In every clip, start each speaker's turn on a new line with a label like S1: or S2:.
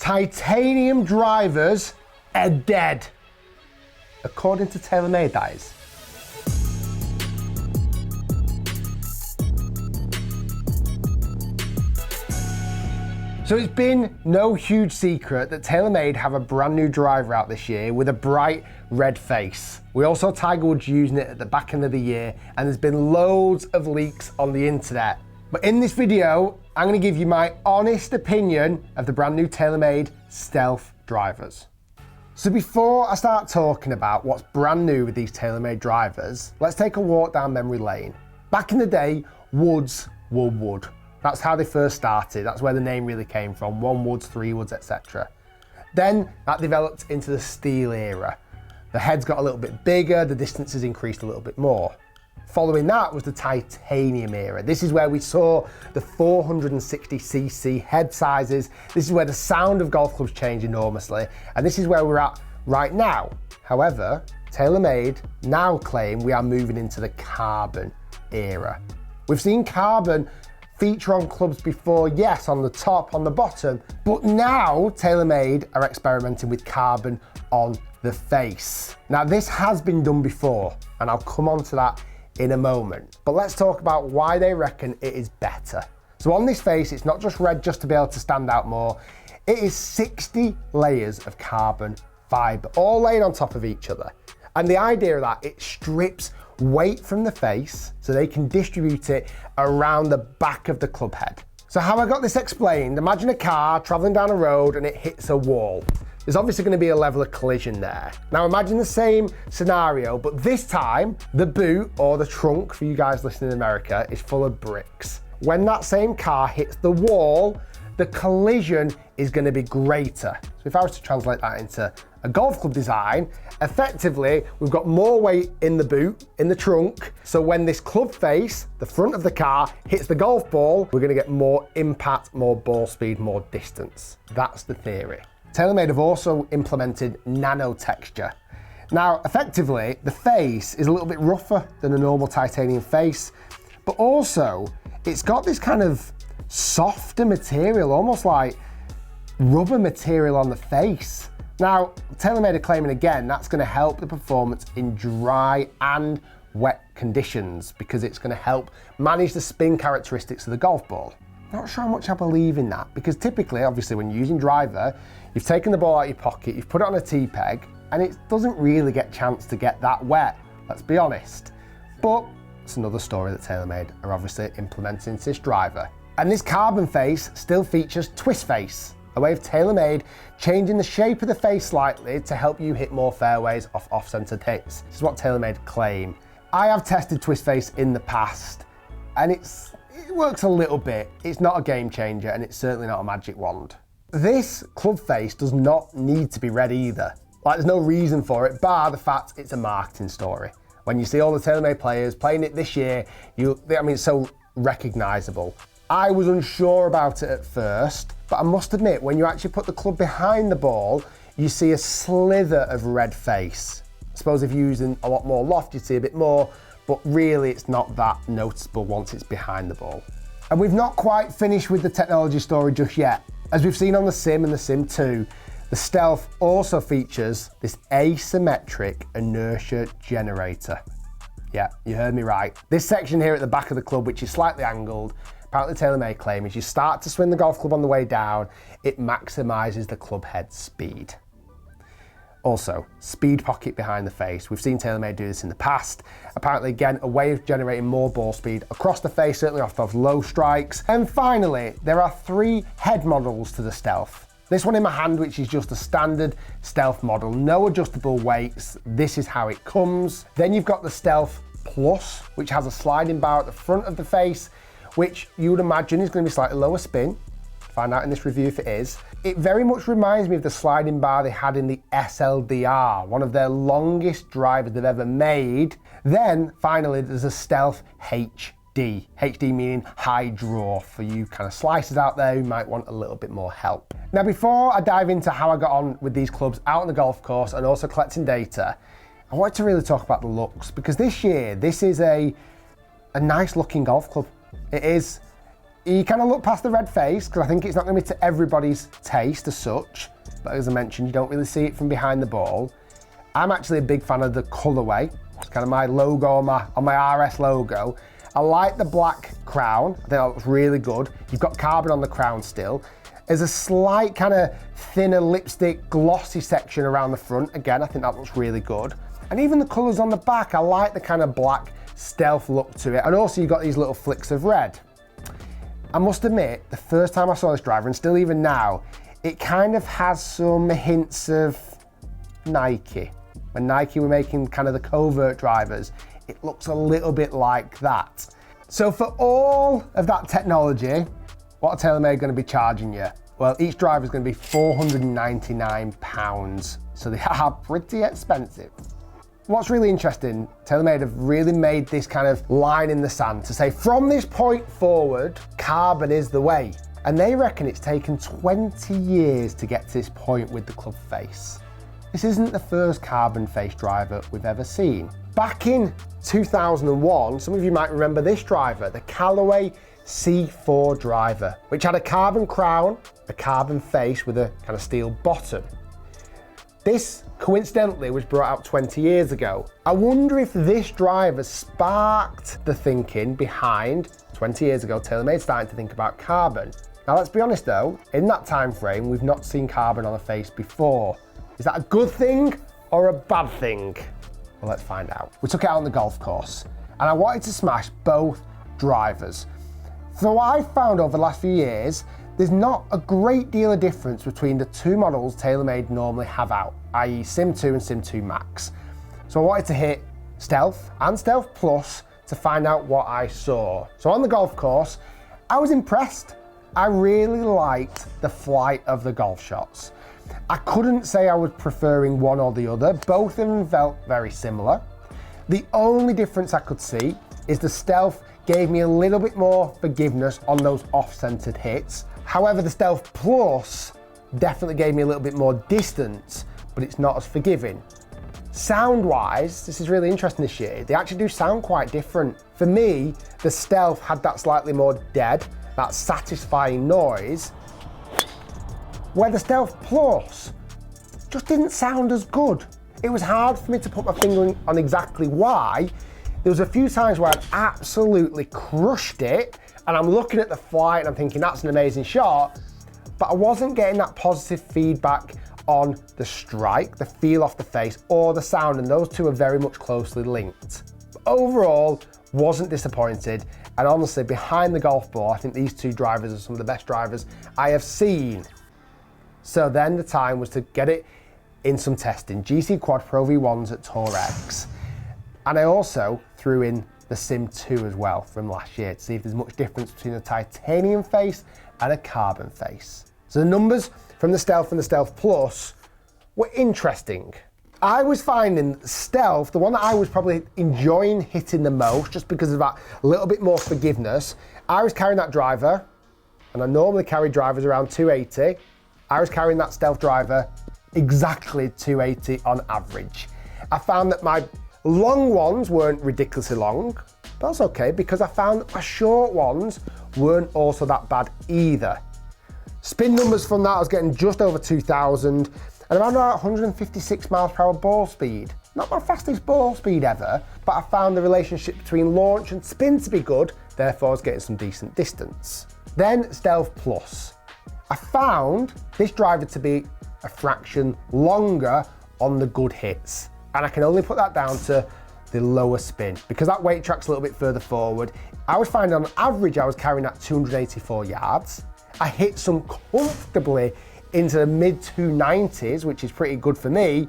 S1: Titanium drivers are dead. According to TaylorMade, that is. So it's been no huge secret that TaylorMade have a brand new driver out this year with a bright red face. We also saw Tiger Woods using it at the back end of the year, and there's been loads of leaks on the internet. But in this video, I'm gonna give you my honest opinion of the brand new TaylorMade Stealth drivers. So before I start talking about what's brand new with these TaylorMade drivers, let's take a walk down memory lane. Back in the day, woods were wood. That's how they first started. That's where the name really came from. 1 woods, 3 woods, etc. Then that developed into the steel era. The heads got a little bit bigger, the distances increased a little bit more. Following that was the titanium era. This is where we saw the 460cc head sizes. This is where the sound of golf clubs changed enormously. And this is where we're at right now. However, TaylorMade now claim we are moving into the carbon era. We've seen carbon feature on clubs before, yes, on the top, on the bottom, but now TaylorMade are experimenting with carbon on the face. Now this has been done before, and I'll come on to that in a moment, but let's talk about why they reckon it is better. So on this face, it's not just red just to be able to stand out more, it is 60 layers of carbon fiber, all laid on top of each other. And the idea of that, it strips weight from the face so they can distribute it around the back of the club head. So how I got this explained, imagine a car traveling down a road and it hits a wall. There's obviously going to be a level of collision there. Now imagine the same scenario, but this time the boot or the trunk, for you guys listening in America, is full of bricks. When that same car hits the wall, the collision is going to be greater. So if I was to translate that into a golf club design, effectively, we've got more weight in the boot, in the trunk, so when this club face, the front of the car, hits the golf ball, we're gonna get more impact, more ball speed, more distance. That's the theory. TaylorMade have also implemented nano texture. Now, effectively, the face is a little bit rougher than a normal titanium face, but also, it's got this kind of softer material, almost like rubber material on the face. Now, TaylorMade are claiming again that's going to help the performance in dry and wet conditions because it's going to help manage the spin characteristics of the golf ball. Not sure how much I believe in that because typically, obviously, when you're using driver, you've taken the ball out of your pocket, you've put it on a tee peg, and it doesn't really get a chance to get that wet, let's be honest. But it's another story that TaylorMade are obviously implementing into this driver. And this carbon face still features twist face, a way of TaylorMade changing the shape of the face slightly to help you hit more fairways off off-centered hits. This is what TaylorMade claim. I have tested twist face in the past, and it works a little bit. It's not a game changer, and it's certainly not a magic wand. This club face does not need to be red either. Like, there's no reason for it, bar the fact it's a marketing story. When you see all the TaylorMade players playing it this year, it's so recognizable. I was unsure about it at first, but I must admit, when you actually put the club behind the ball, you see a slither of red face. I suppose if you're using a lot more loft, you'd see a bit more, but really it's not that noticeable once it's behind the ball. And we've not quite finished with the technology story just yet. As we've seen on the Sim and the Sim 2, the Stealth also features this asymmetric inertia generator. Yeah, you heard me right. This section here at the back of the club, which is slightly angled, apparently TaylorMade claim is you start to swing the golf club on the way down, it maximizes the club head speed. Also, speed pocket behind the face. We've seen TaylorMade do this in the past. Apparently, again, a way of generating more ball speed across the face, certainly off those low strikes. And finally, there are 3 head models to the Stealth. This one in my hand, which is just a standard Stealth model, no adjustable weights. This is how it comes. Then you've got the Stealth Plus, which has a sliding bar at the front of the face, which you would imagine is going to be slightly lower spin. Find out in this review if it is. It very much reminds me of the sliding bar they had in the SLDR, one of their longest drivers they've ever made. Then finally there's a Stealth HD. HD meaning high draw for you kind of slicers out there who might want a little bit more help. Now before I dive into how I got on with these clubs out on the golf course and also collecting data, I wanted to really talk about the looks because this year this is a nice looking golf club. It is. You kind of look past the red face because I think it's not going to be to everybody's taste as such, but as I mentioned, you don't really see it from behind the ball. I'm actually a big fan of the colorway. It's kind of my logo on my RS logo. I like the black crown. I think that looks really good. You've got carbon on the crown still. There's a slight kind of thinner lipstick glossy section around the front. Again, I think that looks really good. And even the colors on the back, I like the kind of black stealth look to it. And also you've got these little flicks of red. I must admit, the first time I saw this driver, and still even now, it kind of has some hints of Nike. When Nike were making kind of the covert drivers, it looks a little bit like that. So for all of that technology, what are TaylorMade going to be charging you? Well, each driver is going to be £499, so they are pretty expensive. What's really interesting, TaylorMade have really made this kind of line in the sand to say, from this point forward, carbon is the way. And they reckon it's taken 20 years to get to this point with the club face. This isn't the first carbon face driver we've ever seen. Back in 2001, some of you might remember this driver, the Callaway C4 driver, which had a carbon crown, a carbon face with a kind of steel bottom. This, coincidentally, was brought out 20 years ago. I wonder if this driver sparked the thinking behind, 20 years ago, TaylorMade starting to think about carbon. Now, let's be honest though, in that time frame, we've not seen carbon on a face before. Is that a good thing or a bad thing? Well, let's find out. We took it out on the golf course, and I wanted to smash both drivers. So what I've found over the last few years, there's not a great deal of difference between the two models TaylorMade normally have out, i.e. Sim 2 and Sim 2 Max. So I wanted to hit Stealth and Stealth Plus to find out what I saw. So on the golf course, I was impressed. I really liked the flight of the golf shots. I couldn't say I was preferring one or the other. Both of them felt very similar. The only difference I could see is the Stealth gave me a little bit more forgiveness on those off-centered hits. However, the Stealth Plus definitely gave me a little bit more distance, but it's not as forgiving. Sound-wise, this is really interesting this year. They actually do sound quite different. For me, the Stealth had that slightly more dead, that satisfying noise, where the Stealth Plus just didn't sound as good. It was hard for me to put my finger on exactly why. There was a few times where I'd absolutely crushed it, and I'm looking at the flight and I'm thinking that's an amazing shot, but I wasn't getting that positive feedback on the strike, the feel off the face, or the sound, and those two are very much closely linked. But overall, wasn't disappointed, and honestly, behind the golf ball, I think these two drivers are some of the best drivers I have seen. So then the time was to get it in some testing. GC Quad Pro V1s at Tour X. And I also threw in the Sim 2 as well from last year to see if there's much difference between a titanium face and a carbon face. So the numbers from the Stealth and the Stealth Plus were interesting. I was finding Stealth, the one that I was probably enjoying hitting the most, just because of that little bit more forgiveness. I was carrying that driver, and I normally carry drivers around 280. I was carrying that Stealth driver exactly 280 on average. I found that my long ones weren't ridiculously long, but that's okay because I found that my short ones weren't also that bad either. Spin numbers from that, I was getting just over 2,000 and around about 156 miles per hour ball speed. Not my fastest ball speed ever, but I found the relationship between launch and spin to be good, therefore I was getting some decent distance. Then Stealth Plus. I found this driver to be a fraction longer on the good hits. And I can only put that down to the lower spin because that weight track's a little bit further forward. I was finding on average I was carrying at 284 yards. I hit some comfortably into the mid 290s, which is pretty good for me.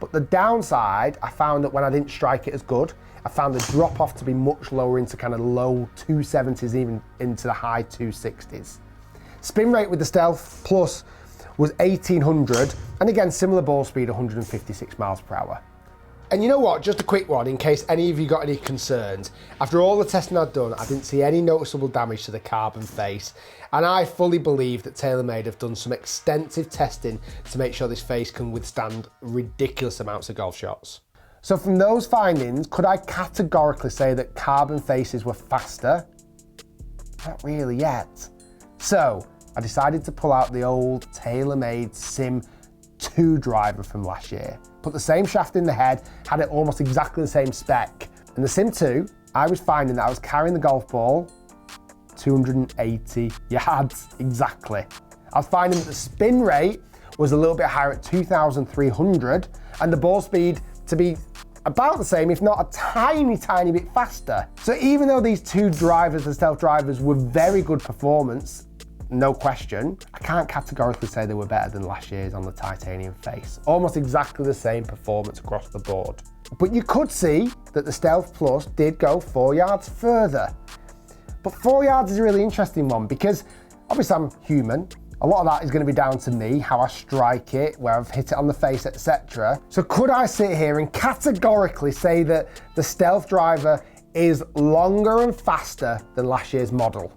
S1: But the downside, I found that when I didn't strike it as good, I found the drop off to be much lower into kind of low 270s, even into the high 260s. Spin rate with the Stealth Plus was 1800, and again, similar ball speed, 156 miles per hour. And you know what, just a quick one in case any of you got any concerns. After all the testing I'd done, I didn't see any noticeable damage to the carbon face. And I fully believe that TaylorMade have done some extensive testing to make sure this face can withstand ridiculous amounts of golf shots. So from those findings, could I categorically say that carbon faces were faster? Not really yet. So I decided to pull out the old TaylorMade Sim 2 driver from last year. Put the same shaft in the head, had it almost exactly the same spec. And the Sim 2, I was finding that I was carrying the golf ball 280 yards exactly. I was finding that the spin rate was a little bit higher at 2,300 and the ball speed to be about the same, if not a tiny bit faster. So even though these two drivers, the Stealth drivers, were very good performance, no question, I can't categorically say they were better than last year's on the titanium face. Almost exactly the same performance across the board. But you could see that the Stealth Plus did go 4 yards further. But 4 yards is a really interesting one because obviously I'm human. A lot of that is going to be down to me, how I strike it, where I've hit it on the face, etc. So could I sit here and categorically say that the Stealth driver is longer and faster than last year's model?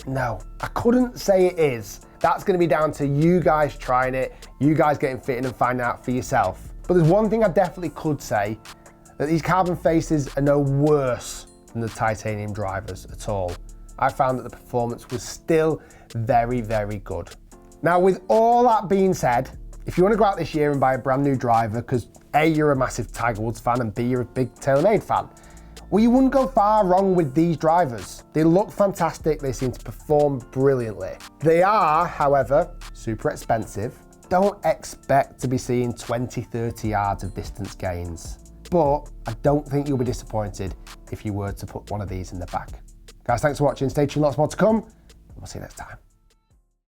S1: No, I couldn't say it is. That's going to be down to you guys trying it, you guys getting fitted and finding out for yourself. But there's one thing I definitely could say, that these carbon faces are no worse than the titanium drivers at all. I found that the performance was still very good. Now, with all that being said, if you want to go out this year and buy a brand new driver, because A, you're a massive Tiger Woods fan, and B, you're a big TaylorMade fan, well, you wouldn't go far wrong with these drivers. They look fantastic, they seem to perform brilliantly. They are, however, super expensive. Don't expect to be seeing 20-30 yards of distance gains. But I don't think you'll be disappointed if you were to put one of these in the bag. Guys, thanks for watching. Stay tuned, lots more to come. We'll see you next time.